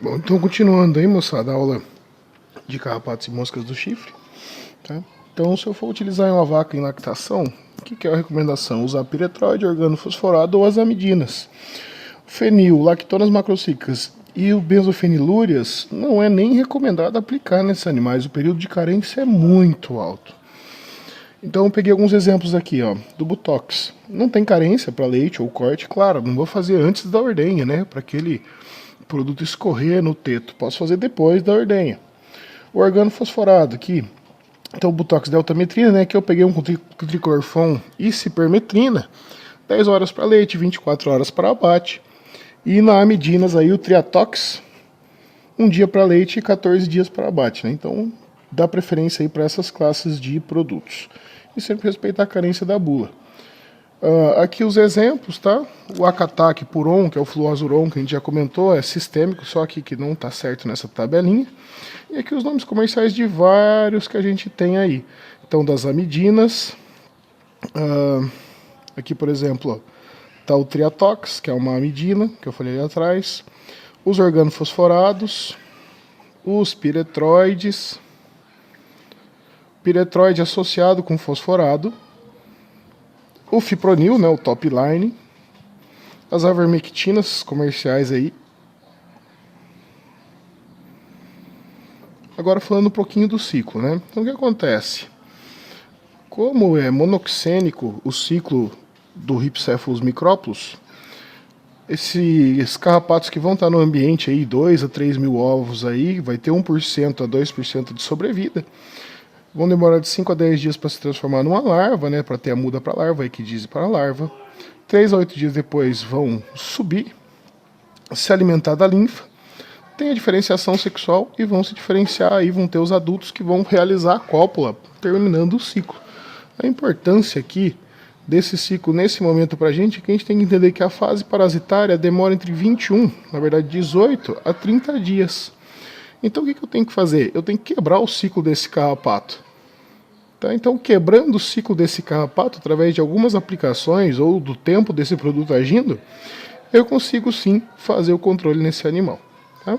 Bom, então continuando aí, moçada, a aula de carrapatos e moscas do chifre, tá? Então, se eu for utilizar uma vaca em lactação, o que é a recomendação? Usar piretroide, organofosforado ou as amidinas. Fenil, lactonas macrocíclicas e o benzofenilúrias não é nem recomendado aplicar nesses animais, o período de carência é muito alto. Então eu peguei alguns exemplos aqui, ó, do Botox. Não tem carência para leite ou corte, claro, não vou fazer antes da ordenha, né, para aquele produto escorrer no teto. Posso fazer depois da ordenha. O organofosforado aqui, então o Botox deltametrina, né, que eu peguei um com triclorfon e cipermetrina, 10 horas para leite, 24 horas para abate. E na amidinas aí o Triatox, 1 dia para leite e 14 dias para abate, né? Então dá preferência aí para essas classes de produtos. E sempre respeitar a carência da bula. Aqui os exemplos, tá? O Acatac Puron, que é o fluazuron, que a gente já comentou, é sistêmico, só aqui que não está certo nessa tabelinha. E aqui os nomes comerciais de vários que a gente tem aí. Então, das amidinas. Aqui, por exemplo, está o Triatox, que é uma amidina, que eu falei ali atrás. Os organofosforados. Os piretroides. Piretroide associado com fosforado. O fipronil, né, o top line, as avermectinas comerciais aí. Agora falando um pouquinho do ciclo, né? Então o que acontece? Como é monoxênico o ciclo do Rhipicephalus micrópolis, esses carrapatos que vão estar no ambiente aí, 2 a 3 mil ovos aí, vai ter 1% a 2% de sobrevida. Vão demorar de 5 a 10 dias para se transformar numa larva, né, para ter a muda para larva, a equidise para a larva. 3 a 8 dias depois vão subir, se alimentar da linfa, tem a diferenciação sexual e vão se diferenciar, aí vão ter os adultos que vão realizar a cópula, terminando o ciclo. A importância aqui desse ciclo nesse momento para a gente é que a gente tem que entender que a fase parasitária demora entre 21, na verdade 18 a 30 dias. Então o que eu tenho que fazer? Eu tenho que quebrar o ciclo desse carrapato. Tá? Então, quebrando o ciclo desse carrapato, através de algumas aplicações ou do tempo desse produto agindo, eu consigo sim fazer o controle nesse animal. Tá?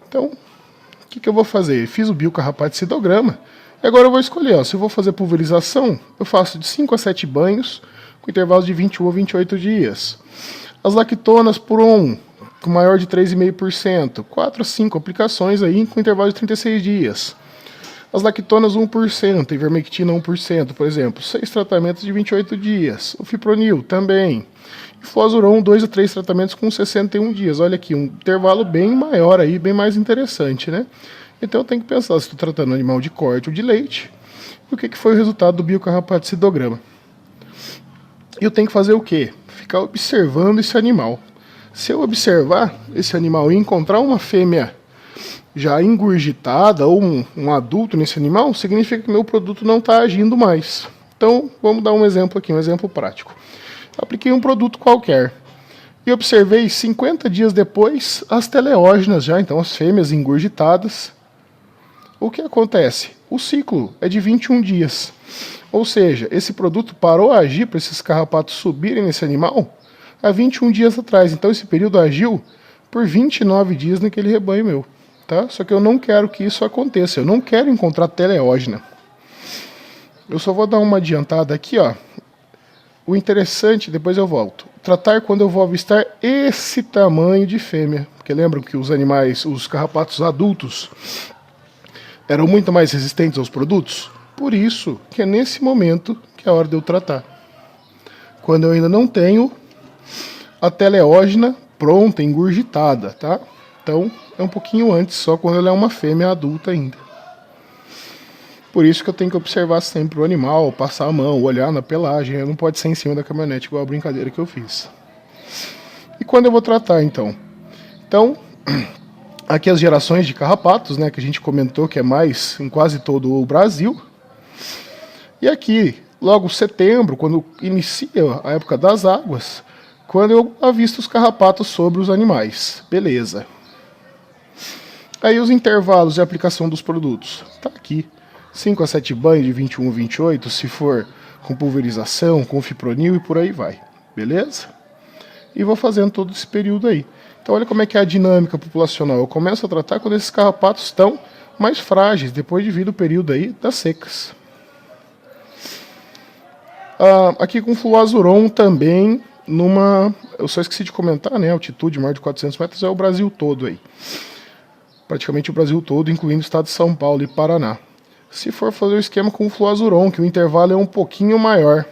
Então, o que eu vou fazer? Fiz o biocarrapaticidograma e agora eu vou escolher. Ó, se eu vou fazer pulverização, eu faço de 5 a 7 banhos, com intervalos de 21 a 28 dias. As lactonas por com maior de 3,5%, 4 a 5 aplicações aí com intervalo de 36 dias. As lactonas 1%, ivermectina 1%, por exemplo, 6 tratamentos de 28 dias. O fipronil também. E fluazuron 2 a 3 tratamentos com 61 dias. Olha aqui, um intervalo bem maior aí, bem mais interessante, né? Então eu tenho que pensar se estou tratando animal de corte ou de leite. E o que foi o resultado do biocarrapaticidograma. E eu tenho que fazer o quê? Ficar observando esse animal. Se eu observar esse animal e encontrar uma fêmea já engurgitada ou um adulto nesse animal, significa que meu produto não está agindo mais. Então, vamos dar um exemplo aqui, um exemplo prático. Apliquei um produto qualquer e observei 50 dias depois as teleógenas já, então as fêmeas engurgitadas. O que acontece? O ciclo é de 21 dias. Ou seja, esse produto parou a agir para esses carrapatos subirem nesse animal há 21 dias atrás. Então esse período agiu por 29 dias naquele rebanho meu. Tá? Só que eu não quero que isso aconteça. Eu não quero encontrar teleógena. Eu só vou dar uma adiantada aqui, ó. O interessante, depois eu volto. Tratar quando eu vou avistar esse tamanho de fêmea. Porque lembram que os animais, os carrapatos adultos, eram muito mais resistentes aos produtos? Por isso que é nesse momento que é a hora de eu tratar. Quando eu ainda não tenho a teleógena pronta, engurgitada, tá? Então, é um pouquinho antes, só quando ela é uma fêmea adulta ainda. Por isso que eu tenho que observar sempre o animal, passar a mão, olhar na pelagem. Não pode ser em cima da caminhonete, igual a brincadeira que eu fiz. E quando eu vou tratar, então? Então, aqui as gerações de carrapatos, né, que a gente comentou que é mais em quase todo o Brasil. E aqui, logo setembro, quando inicia a época das águas, quando eu avisto os carrapatos sobre os animais. Beleza. Aí os intervalos de aplicação dos produtos. Tá aqui. 5 a 7 banhos de 21 a 28, se for com pulverização, com fipronil e por aí vai. Beleza? e vou fazendo todo esse período aí. Então olha como é que é a dinâmica populacional. Eu começo a tratar quando esses carrapatos estão mais frágeis, depois de vir o período aí das secas. Aqui com fluazuron também, eu só esqueci de comentar, né, altitude maior de 400 metros é o Brasil todo aí. Praticamente o Brasil todo, incluindo o estado de São Paulo e Paraná. Se for fazer o esquema com fluazuron, que o intervalo é um pouquinho maior,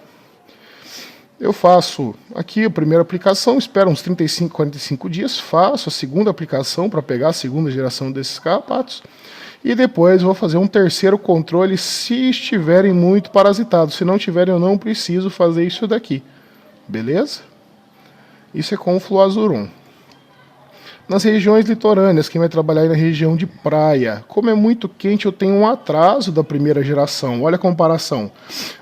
eu faço aqui a primeira aplicação, espero uns 35, 45 dias, faço a segunda aplicação para pegar a segunda geração desses carrapatos, e depois vou fazer um terceiro controle se estiverem muito parasitados. Se não tiverem, eu não preciso fazer isso daqui. Beleza? Isso é com o fluazuron. Nas regiões litorâneas, quem vai trabalhar aí na região de praia, como é muito quente, eu tenho um atraso da primeira geração. Olha a comparação.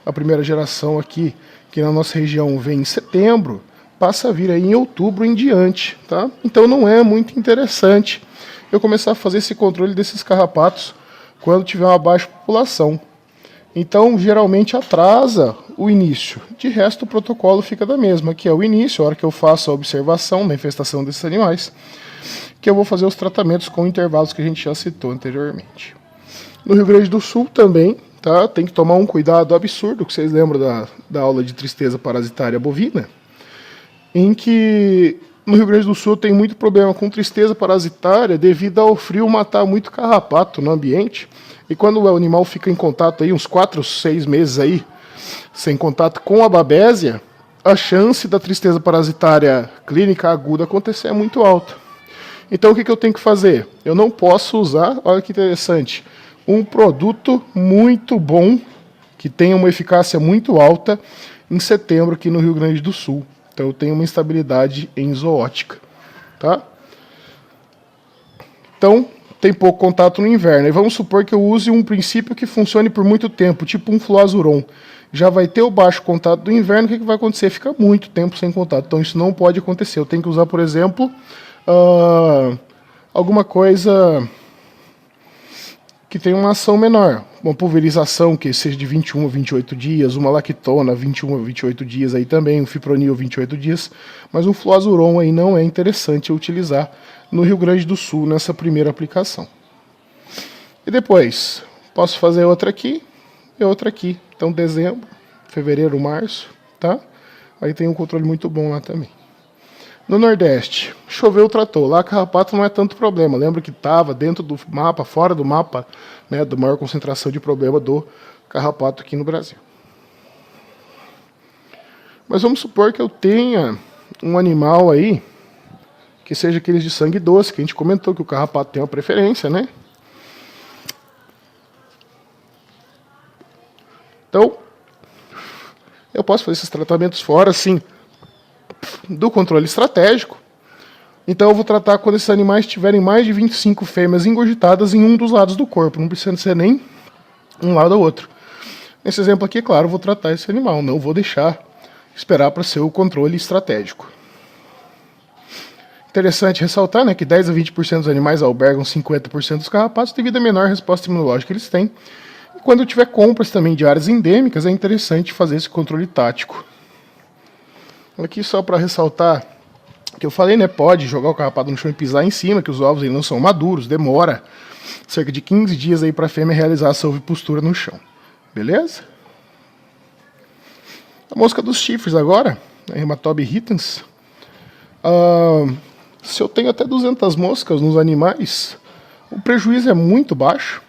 A primeira geração aqui, que na nossa região vem em setembro, passa a vir aí em outubro em diante, tá? Então não é muito interessante eu começar a fazer esse controle desses carrapatos quando tiver uma baixa população. Então, geralmente atrasa o início. De resto, o protocolo fica da mesma, que é o início, a hora que eu faço a observação da infestação desses animais, que eu vou fazer os tratamentos com intervalos que a gente já citou anteriormente. No Rio Grande do Sul também, tá? Tem que tomar um cuidado absurdo, que vocês lembram da aula de tristeza parasitária bovina, em que no Rio Grande do Sul tem muito problema com tristeza parasitária devido ao frio matar muito carrapato no ambiente. E quando o animal fica em contato aí, uns 4, 6 meses aí, sem contato com a babésia, a chance da tristeza parasitária clínica aguda acontecer é muito alta. Então o que eu tenho que fazer? Eu não posso usar, olha que interessante, um produto muito bom, que tenha uma eficácia muito alta, em setembro aqui no Rio Grande do Sul. Então eu tenho uma instabilidade em zoótica, tá? Então, tem pouco contato no inverno. E vamos supor que eu use um princípio que funcione por muito tempo, tipo um fluazuron. Já vai ter o baixo contato do inverno, o que vai acontecer? Fica muito tempo sem contato. Então isso não pode acontecer. Eu tenho que usar, por exemplo, alguma coisa que tenha uma ação menor. Uma pulverização que seja de 21 a 28 dias, uma lactona 21 a 28 dias aí também, um fipronil 28 dias, mas um fluazuron aí não é interessante utilizar no Rio Grande do Sul nessa primeira aplicação. E depois, posso fazer outra aqui e outra aqui. Então dezembro, fevereiro, março, tá? Aí tem um controle muito bom lá também. No Nordeste, choveu, tratou. Lá carrapato não é tanto problema. Lembra que estava dentro do mapa, fora do mapa, né, da maior concentração de problema do carrapato aqui no Brasil. Mas vamos supor que eu tenha um animal aí, que seja aqueles de sangue doce, que a gente comentou que o carrapato tem uma preferência, né? Então, eu posso fazer esses tratamentos fora, sim, do controle estratégico. Então eu vou tratar quando esses animais tiverem mais de 25 fêmeas engurgitadas em um dos lados do corpo. Não precisa ser nem um lado ou outro. Nesse exemplo aqui, claro, eu vou tratar esse animal. Não vou deixar esperar para ser o controle estratégico. Interessante ressaltar, né, que 10 a 20% dos animais albergam 50% dos carrapatos devido à menor resposta imunológica que eles têm. E quando tiver compras também de áreas endêmicas, é interessante fazer esse controle tático. Aqui só para ressaltar que eu falei, né, pode jogar o carrapato no chão e pisar em cima, que os ovos ainda não são maduros, demora cerca de 15 dias aí para a fêmea realizar a sua ovipostura no chão. Beleza? A mosca dos chifres agora, a Hematobe irritans. Se eu tenho até 200 moscas nos animais, o prejuízo é muito baixo.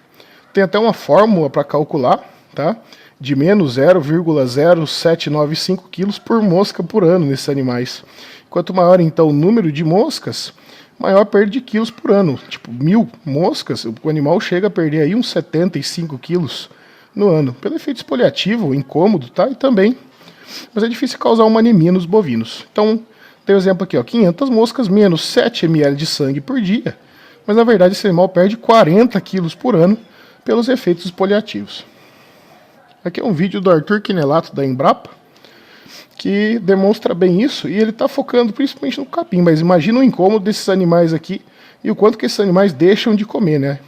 Tem até uma fórmula para calcular, tá? De menos 0,0795 quilos por mosca por ano nesses animais. Quanto maior, então, o número de moscas, maior a perda de quilos por ano. Tipo, 1000 moscas, o animal chega a perder aí uns 75 quilos no ano. Pelo efeito espoliativo, incômodo, tá? E também, mas é difícil causar uma anemia nos bovinos. Então, tem um exemplo aqui, ó, 500 moscas menos 7 ml de sangue por dia. Mas, na verdade, esse animal perde 40 quilos por ano pelos efeitos espoliativos. Aqui é um vídeo do Arthur Quinelato, da Embrapa, que demonstra bem isso, e ele está focando principalmente no capim, mas imagina o incômodo desses animais aqui e o quanto que esses animais deixam de comer, né?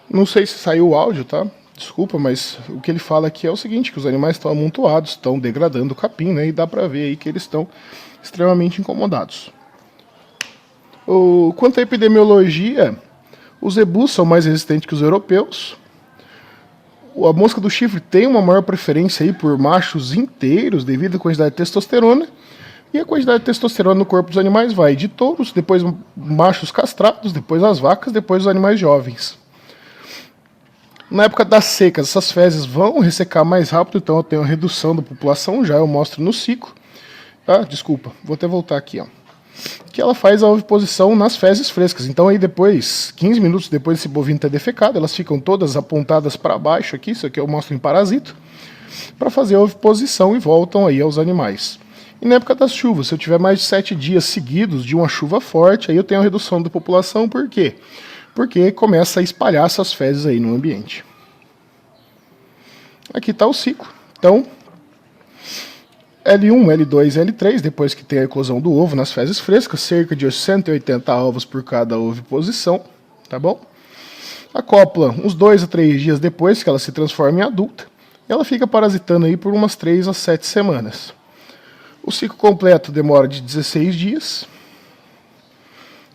Não sei se saiu o áudio, tá? Desculpa, mas o que ele fala aqui é o seguinte, que os animais estão amontoados, estão degradando o capim, né? E dá pra ver aí que eles estão extremamente incomodados. Quanto à epidemiologia, os zebus são mais resistentes que os europeus. A mosca do chifre tem uma maior preferência aí por machos inteiros devido à quantidade de testosterona. E a quantidade de testosterona no corpo dos animais vai de touros, depois machos castrados, depois as vacas, depois os animais jovens. Na época das secas, essas fezes vão ressecar mais rápido, então eu tenho uma redução da população, já eu mostro no ciclo. Ah, desculpa, vou até voltar aqui, ó. Que ela faz a oviposição nas fezes frescas. Então aí depois, 15 minutos depois desse bovino ter defecado, elas ficam todas apontadas para baixo aqui, isso aqui eu mostro em parasito, para fazer a oviposição e voltam aí aos animais. E na época das chuvas, se eu tiver mais de 7 dias seguidos de uma chuva forte, aí eu tenho a redução da população, por quê? Porque começa a espalhar essas fezes aí no ambiente. Aqui está o ciclo. Então, L1, L2 e L3, depois que tem a eclosão do ovo nas fezes frescas, cerca de 180 ovos por cada oviposição, tá bom? A cópula, uns 2 a 3 dias depois que ela se transforma em adulta, e ela fica parasitando aí por umas 3 a 7 semanas. O ciclo completo demora de 16 dias.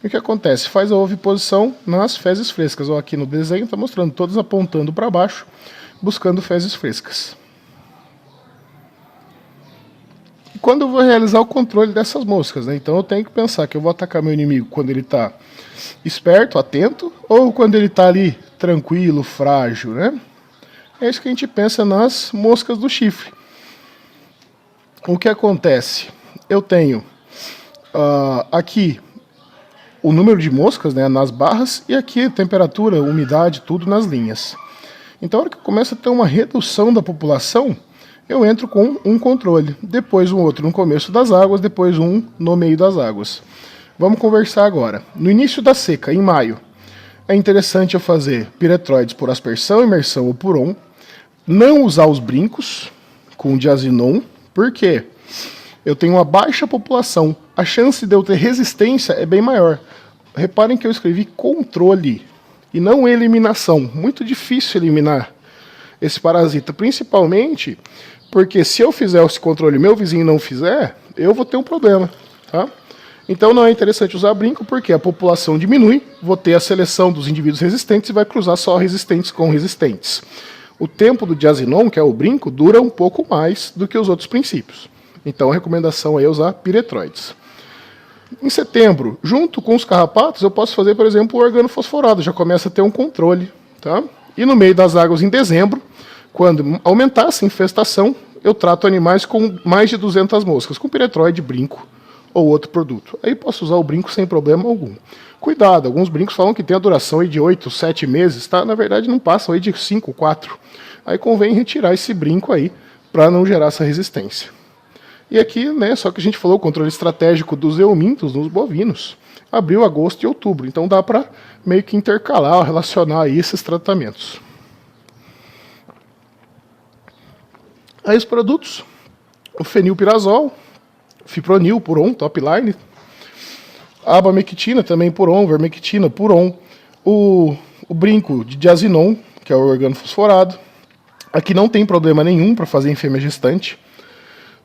E o que acontece? Faz a oviposição nas fezes frescas. Ó, aqui no desenho está mostrando todas apontando para baixo, buscando fezes frescas. E quando eu vou realizar o controle dessas moscas, né? Então eu tenho que pensar que eu vou atacar meu inimigo quando ele está esperto, atento, ou quando ele está ali tranquilo, frágil, né? É isso que a gente pensa nas moscas do chifre. O que acontece? Eu tenho aqui o número de moscas, né, nas barras, e aqui temperatura, umidade, tudo nas linhas. Então, a hora que começa a ter uma redução da população, eu entro com um controle, depois um outro no começo das águas, depois um no meio das águas. Vamos conversar agora. No início da seca, em maio, é interessante eu fazer piretroides por aspersão, imersão ou por on, não usar os brincos com diazinon. Por quê? Eu tenho uma baixa população. A chance de eu ter resistência é bem maior. Reparem que eu escrevi controle e não eliminação. Muito difícil eliminar esse parasita, principalmente porque se eu fizer esse controle e meu vizinho não fizer, eu vou ter um problema, tá? Então não é interessante usar brinco porque a população diminui, vou ter a seleção dos indivíduos resistentes e vai cruzar só resistentes com resistentes. O tempo do diazinon, que é o brinco, dura um pouco mais do que os outros princípios. Então a recomendação é usar piretroides. Em setembro, junto com os carrapatos, eu posso fazer, por exemplo, o organofosforado, já começa a ter um controle. Tá? E no meio das águas, em dezembro, quando aumentar essa infestação, eu trato animais com mais de 200 moscas, com piretroide, brinco ou outro produto. Aí posso usar o brinco sem problema algum. Cuidado, alguns brincos falam que tem a duração aí de 8, 7 meses, tá? Na verdade não passam aí de 5, 4. Aí convém retirar esse brinco aí para não gerar essa resistência. E aqui, né, só que a gente falou o controle estratégico dos eumintos nos bovinos. Abril, agosto e outubro. Então dá para meio que intercalar, relacionar aí esses tratamentos. Aí os produtos, o fenilpirazol, fipronil, puron, topline, abamectina também puron, vermectina, puron, o brinco de diazinon, que é o organofosforado. Aqui não tem problema nenhum para fazer em fêmea gestante.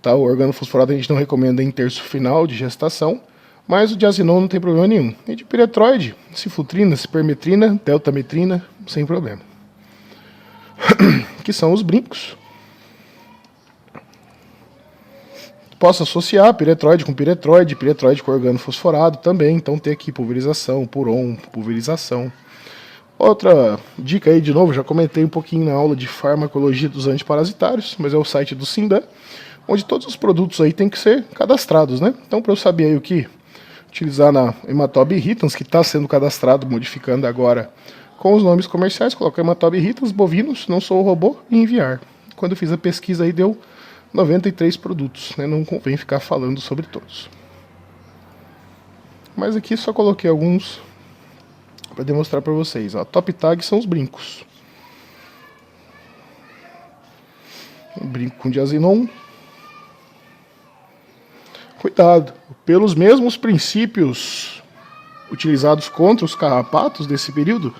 Tá? O organofosforado a gente não recomenda em terço final de gestação, mas o diazinon não tem problema nenhum. E de piretroide, ciflutrina, cipermetrina, deltametrina, sem problema. Que são os brincos. Posso associar piretroide com organofosforado também. Então tem aqui pulverização, puron, pulverização. Outra dica aí, de novo, já comentei um pouquinho na aula de farmacologia dos antiparasitários, mas é o site do Sindan, onde todos os produtos aí tem que ser cadastrados, né? Então, para eu saber aí o que utilizar na Hematob irritans, que está sendo cadastrado, modificando agora com os nomes comerciais, colocar Hematob irritans, bovinos, não sou robô, e enviar. Quando eu fiz a pesquisa aí deu 93 produtos, né? Não convém ficar falando sobre todos. Mas aqui só coloquei alguns para demonstrar para vocês. Ó, top tag são os brincos. Um brinco com diazinon. Cuidado, pelos mesmos princípios utilizados contra os carrapatos desse período,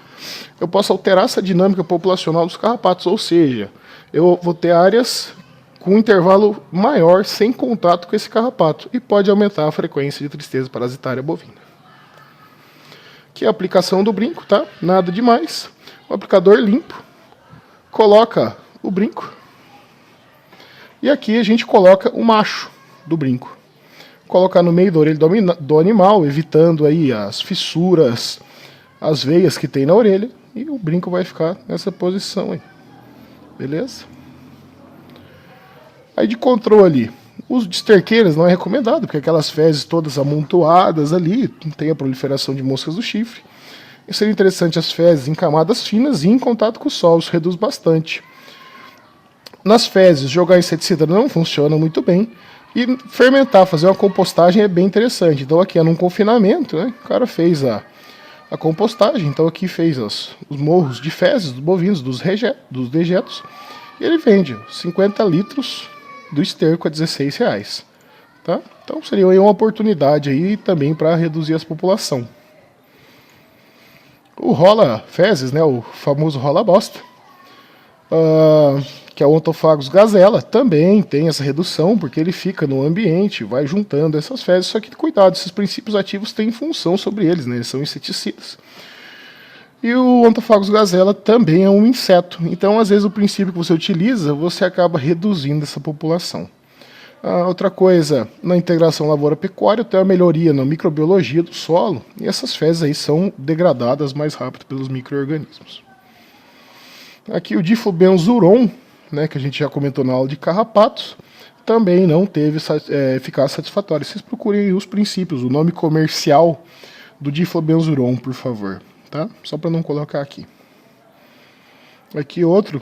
eu posso alterar essa dinâmica populacional dos carrapatos, ou seja, eu vou ter áreas com um intervalo maior sem contato com esse carrapato e pode aumentar a frequência de tristeza parasitária bovina. Aqui é a aplicação do brinco, tá? Nada demais. O aplicador limpo, coloca o brinco e aqui a gente coloca o macho do brinco. Colocar no meio da orelha do animal, evitando aí as fissuras, as veias que tem na orelha, e o brinco vai ficar nessa posição aí. Beleza? Aí de controle, o uso de esterqueiras não é recomendado, porque aquelas fezes todas amontoadas ali, tem a proliferação de moscas do chifre. E seria interessante as fezes em camadas finas e em contato com o sol, isso reduz bastante. Nas fezes, jogar inseticida não funciona muito bem. E fermentar, fazer uma compostagem é bem interessante. Então aqui é num confinamento, né? O cara fez a compostagem, então aqui fez os morros de fezes dos bovinos, dos dejetos, e ele vende 50 litros do esterco a R$16. Tá? Então seria aí uma oportunidade aí também para reduzir a população. O rola fezes, né? O famoso rola bosta. Que é o Ontophagos gazella, também tem essa redução, porque ele fica no ambiente, vai juntando essas fezes, só que cuidado, esses princípios ativos têm função sobre eles, né? Eles são inseticidas. E o Ontophagos gazella também é um inseto, então às vezes o princípio que você utiliza, você acaba reduzindo essa população. Outra coisa, na integração lavoura-pecuária, tem uma melhoria na microbiologia do solo, e essas fezes aí são degradadas mais rápido pelos micro-organismos. Aqui o diflubenzuron, né, que a gente já comentou na aula de carrapatos, também não teve eficácia satisfatória. Vocês procurem os princípios, o nome comercial do diflubenzuron, por favor, tá? Só para não colocar aqui. Aqui outro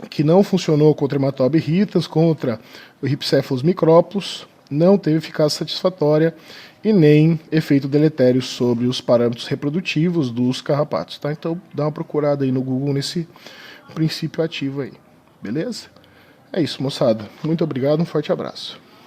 que não funcionou contra Hematoba irritans, contra o Rhipicephalus micrópolis, não teve eficácia satisfatória e nem efeito deletério sobre os parâmetros reprodutivos dos carrapatos, tá? Então dá uma procurada aí no Google nesse princípio ativo aí, beleza? É isso, moçada. Muito obrigado, um forte abraço.